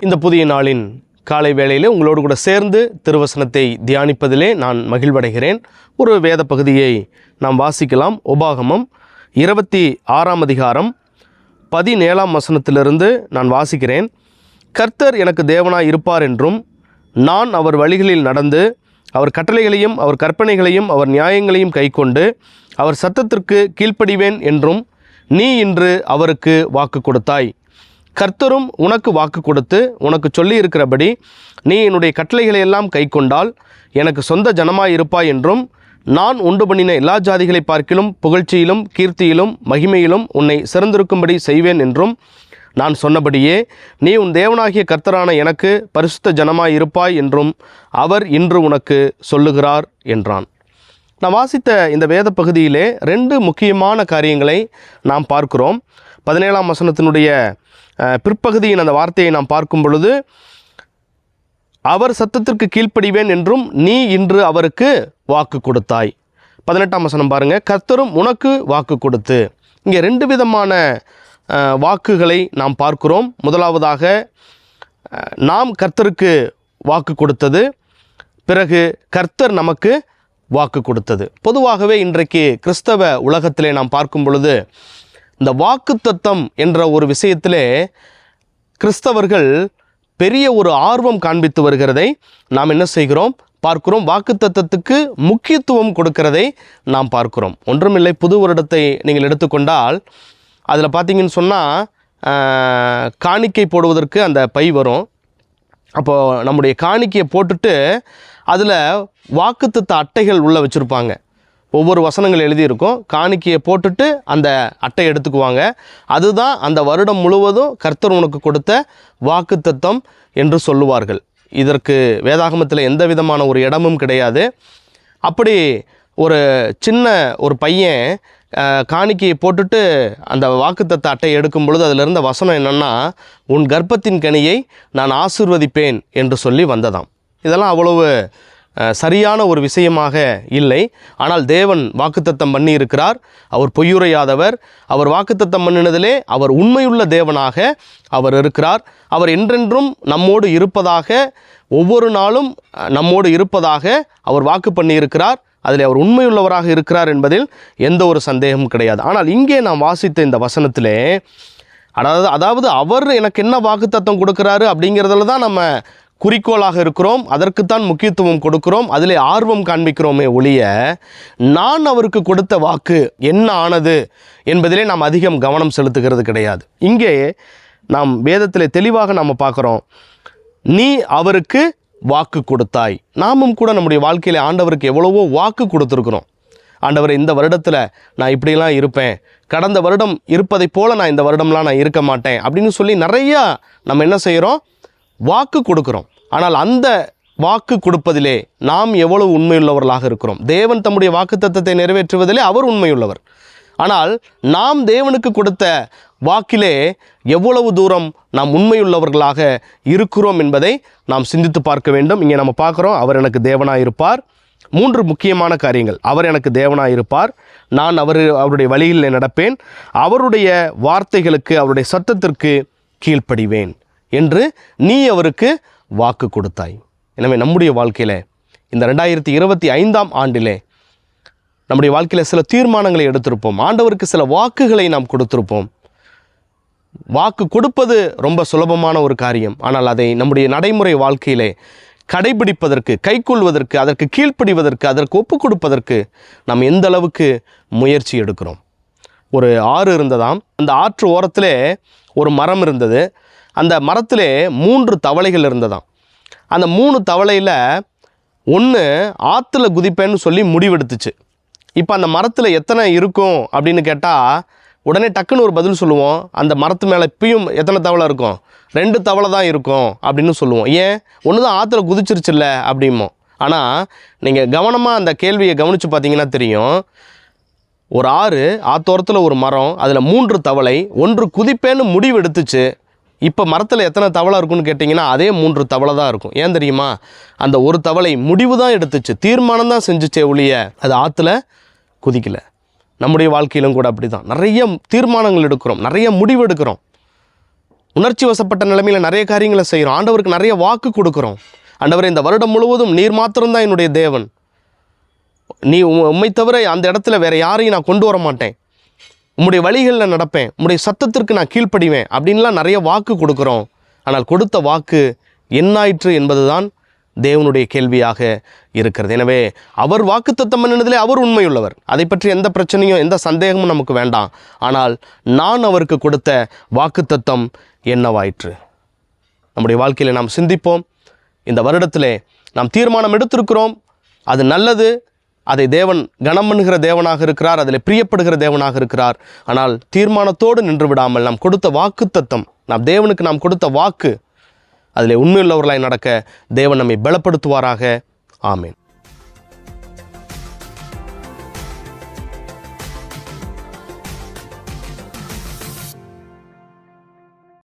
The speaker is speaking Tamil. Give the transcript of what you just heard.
இந்த புதிய நாளின் காலை வேளையிலே உங்களோடு கூட சேர்ந்து திருவசனத்தை தியானிப்பதிலே நான் மகிழ்வடைகிறேன். ஒரு வேத பகுதியை நாம் வாசிக்கலாம். உபாகமம் 26ஆம் அதிகாரம் 17ஆம் வசனத்திலிருந்து நான் வாசிக்கிறேன். கர்த்தர் எனக்கு தேவனாய் இருப்பார் என்றும், நான் அவர் வழிகளில் நடந்து அவர் கட்டளைகளையும் அவர் கற்பனைகளையும் அவர் நியாயங்களையும் கைக்கொண்டு அவர் சத்தத்திற்கு கீழ்ப்படிவேன் என்றும் நீ இன்று அவருக்கு வாக்கு கொடுத்தாய். கர்த்தரும் உனக்கு வாக்கு கொடுத்து உனக்கு சொல்லி இருக்கிறபடி நீ என்னுடைய கட்டளைகளை எல்லாம் கைக்கொண்டால் எனக்கு சொந்த ஜனமாய் இருப்பாய் என்றும், நான் உண்டு பண்ணின எல்லா ஜாதிகளை பார்க்கிலும் புகழ்ச்சியிலும் கீர்த்தியிலும் மகிமையிலும் உன்னை சிறந்திருக்கும்படி செய்வேன் என்றும் நான் சொன்னபடியே நீ உன் தேவனாகிய கர்த்தரான எனக்கு பரிசுத்த ஜனமாய் இருப்பாய் என்றும் அவர் இன்று உனக்கு சொல்லுகிறார் என்றான். நான் வாசித்த இந்த வேத பகுதியிலே 2 முக்கியமான காரியங்களை நாம் பார்க்கிறோம். 17ஆம் வசனத்தினுடைய பிற்பகுதியின் அந்த வார்த்தையை நாம் பார்க்கும் பொழுது, அவர் சத்தத்திற்கு கீழ்ப்படிவேன் என்றும் நீ இன்று அவருக்கு வாக்கு கொடுத்தாய். 18ஆம் வசனம் பாருங்கள், கர்த்தரும் உனக்கு வாக்கு கொடுத்து. இங்கே 2 விதமான வாக்குகளை நாம் பார்க்கிறோம். முதலாவதாக நாம் கர்த்தருக்கு வாக்கு கொடுத்தது, பிறகு கர்த்தர் நமக்கு வாக்கு கொடுத்தது. பொதுவாகவே இன்றைக்கு கிறிஸ்தவ உலகத்திலே நாம் பார்க்கும் பொழுது இந்த வாக்குத்தத்தம் என்ற ஒரு விஷயத்திலே கிறிஸ்தவர்கள் பெரிய ஒரு ஆர்வம் காண்பித்து வருகிறதை நாம் என்ன செய்கிறோம் பார்க்கிறோம். வாக்குத்தத்தத்துக்கு முக்கியத்துவம் கொடுக்கிறதை நாம் பார்க்கிறோம். ஒன்றுமில்லை, புது வருடத்தை நீங்கள் எடுத்துக்கொண்டால் அதில் பார்த்தீங்கன்னு சொன்னால் காணிக்கை போடுவதற்கு அந்த பை வரும். அப்போது நம்முடைய காணிக்கையை போட்டுட்டு அதில் வாக்குத்தத்த அட்டைகள் உள்ளே வச்சுருப்பாங்க. ஒவ்வொரு வசனங்கள் எழுதியிருக்கும். காணிக்கையை போட்டுட்டு அந்த அட்டை எடுத்துக்குவாங்க. அதுதான் அந்த வருடம் முழுவதும் கர்த்தர் உனக்கு கொடுத்த வாக்குத்தத்தம் என்று சொல்லுவார்கள். இதற்கு வேதாகமத்தில் எந்த விதமான ஒரு இடமும் கிடையாது. அப்படி ஒரு சின்ன ஒரு பையன் காணிக்கையை போட்டுட்டு அந்த வாக்குத்தத்த அட்டையை எடுக்கும் பொழுது அதில் இருந்த வசனம் என்னென்னா, உன் கர்ப்பத்தின் கனியை நான் ஆசீர்வதிப்பேன் என்று சொல்லி வந்ததாம். இதெல்லாம் அவ்வளவு சரியான ஒரு விஷயமாக இல்லை. ஆனால் தேவன் வாக்குத்தத்தம் பண்ணி இருக்கிறார். அவர் பொய்யுரையாதவர். அவர் வாக்குத்தத்தம் பண்ணினதிலே அவர் உண்மையுள்ள தேவனாக அவர் இருக்கிறார். அவர் என்றென்றும் நம்மோடு இருப்பதாக, ஒவ்வொரு நாளும் நம்மோடு இருப்பதாக அவர் வாக்கு பண்ணி இருக்கிறார். அதில் அவர் உண்மையுள்ளவராக இருக்கிறார் என்பதில் எந்த ஒரு சந்தேகமும் கிடையாது. ஆனால் இங்கே நாம் வாசித்த இந்த வசனத்திலே அதாவது அவர் எனக்கு என்ன வாக்குத்தத்தம் கொடுக்குறாரு அப்படிங்கிறதுல தான் நம்ம குறிக்கோளாக இருக்கிறோம். அதற்குத்தான் முக்கியத்துவம் கொடுக்கிறோம். அதில் ஆர்வம் காண்பிக்கிறோமே ஒழிய, நான் அவருக்கு கொடுத்த வாக்கு என்ன ஆனது என்பதிலே நாம் அதிகம் கவனம் செலுத்துகிறது கிடையாது. இங்கே நாம் வேதத்தில் தெளிவாக நாம் பார்க்குறோம், நீ அவருக்கு வாக்கு கொடுத்தாய். நாமும் கூட நம்முடைய வாழ்க்கையில் ஆண்டவருக்கு எவ்வளவோ வாக்கு கொடுத்துருக்குறோம். ஆண்டவர், இந்த வருடத்தில் நான் இப்படிலாம் இருப்பேன், கடந்த வருடம் இருப்பதைப் போல் நான் இந்த வருடம்லாம் நான் இருக்க மாட்டேன் அப்படின்னு சொல்லி நிறையா நம்ம என்ன செய்கிறோம், வாக்கு கொடுக்குறோம். ஆனால் அந்த வாக்கு கொடுப்பதிலே நாம் எவ்வளவு உண்மையுள்ளவர்களாக இருக்கிறோம். தேவன் தம்முடைய வாக்குத்தத்தத்தை நிறைவேற்றுவதிலே அவர் உண்மையுள்ளவர். ஆனால் நாம் தேவனுக்கு கொடுத்த வாக்கிலே எவ்வளவு தூரம் நாம் உண்மையுள்ளவர்களாக இருக்கிறோம் என்பதை நாம் சிந்தித்து பார்க்க வேண்டும். இங்கே நம்ம பார்க்குறோம், அவர் எனக்கு தேவனாக இருப்பார். 3 முக்கியமான காரியங்கள். அவர் எனக்கு தேவனாக இருப்பார், நான் அவருடைய வழியில் நடப்பேன், அவருடைய வார்த்தைகளுக்கு அவருடைய சத்தத்திற்கு கீழ்ப்படிவேன் என்று நீ அவருக்கு வாக்கு கொடுத்தாய். எனவே நம்முடைய வாழ்க்கையில் இந்த 2025ஆம் ஆண்டிலே நம்முடைய வாழ்க்கையில் சில தீர்மானங்களை எடுத்திருப்போம். ஆண்டவருக்கு சில வாக்குகளை நாம் கொடுத்திருப்போம். வாக்கு கொடுப்பது ரொம்ப சுலபமான ஒரு காரியம். ஆனால் அதை நம்முடைய நடைமுறை வாழ்க்கையிலே கடைபிடிப்பதற்கு, கைக்கொள்வதற்கு, அதற்கு கீழ்ப்படிவதற்கு, அதற்கு ஒப்பு கொடுப்பதற்கு நாம் எந்த அளவுக்கு முயற்சி எடுக்கிறோம். ஒரு ஆறு இருந்ததாம். அந்த ஆற்று ஓரத்திலே ஒரு மரம் இருந்தது. அந்த மரத்திலே 3 தவளைகள் இருந்ததாம். அந்த 3 தவளையில் ஒன்று ஆற்றுல குதிப்பேன்னு சொல்லி முடிவெடுத்துச்சு. இப்போ அந்த மரத்தில் எத்தனை இருக்கும் அப்படின்னு கேட்டால் உடனே டக்குன்னு ஒரு பதில் சொல்லுவோம், அந்த மரத்து மேலே இப்பயும் எத்தனை தவளை இருக்கும், 2 தவளை தான் இருக்கும் அப்படின்னு சொல்லுவோம். ஏன், ஒன்று தான் ஆற்றுல குதிச்சிருச்சுல்ல அப்படிமோ. ஆனால் நீங்கள் கவனமாக அந்த கேள்வியை கவனித்து பார்த்தீங்கன்னா தெரியும், ஒரு ஆத்தோரத்தில் ஒரு மரம், அதில் 3 தவளை, ஒன்று குதிப்பேன்னு முடிவு எடுத்துச்சு. இப்போ மரத்தில் எத்தனை தவளை இருக்குன்னு கேட்டிங்கன்னா அதே 3 தவளை தான் இருக்கும். ஏன் தெரியுமா, அந்த ஒரு தவளை முடிவு தான் எடுத்துச்சு, தீர்மானம் தான் செஞ்சுச்சே ஒழிய அது ஆற்றுல குதிக்கலை. நம்முடைய வாழ்க்கையிலும் கூட அப்படி தான் நிறைய தீர்மானங்கள் எடுக்கிறோம், நிறைய முடிவு எடுக்கிறோம். உணர்ச்சி வசப்பட்ட நிலைமையில் நிறைய காரியங்களை செய்கிறோம். ஆண்டவருக்கு நிறைய வாக்கு கொடுக்குறோம். ஆண்டவரே, இந்த வருடம் முழுவதும் நீர் மாத்திரம்தான் என்னுடைய தேவன், நீ உம்மை தவிர அந்த இடத்துல வேற யாரையும் நான் கொண்டு வர மாட்டேன், உம்முடைய வழிகளில் நடப்பேன், உம்முடைய சத்தத்திற்கு நான் கீழ்ப்படிவேன் அப்படின்லாம் நிறைய வாக்கு கொடுக்குறோம். ஆனால் கொடுத்த வாக்கு என்னாயிற்று என்பதுதான் தேவனுடைய கேள்வியாக இருக்கிறது. எனவே அவர் வாக்குத்தத்தம் பண்ணினதிலே அவர் உண்மையுள்ளவர். அதை பற்றி எந்த பிரச்சனையும் எந்த சந்தேகமும் நமக்கு வேண்டாம். ஆனால் நான் அவருக்கு கொடுத்த வாக்குத்தத்தம் என்னவாயிற்று? நம்முடைய வாழ்க்கையில் நாம் சிந்திப்போம். இந்த வருடத்திலே நாம் தீர்மானம் எடுத்திருக்கிறோம், அது நல்லது, அதை தேவன் கனம் பண்ணுகிற தேவனாக இருக்கிறார், அதில் பிரியப்படுகிற தேவனாக இருக்கிறார். ஆனால் தீர்மானத்தோடு நின்று விடாமல் நாம் கொடுத்த வாக்குத்தத்தம், நாம் தேவனுக்கு நாம் கொடுத்த வாக்கு, அதில் உண்மையுள்ளவர்களாய் நடக்க தேவன் நம்மை பலப்படுத்துவாராக. ஆமேன்.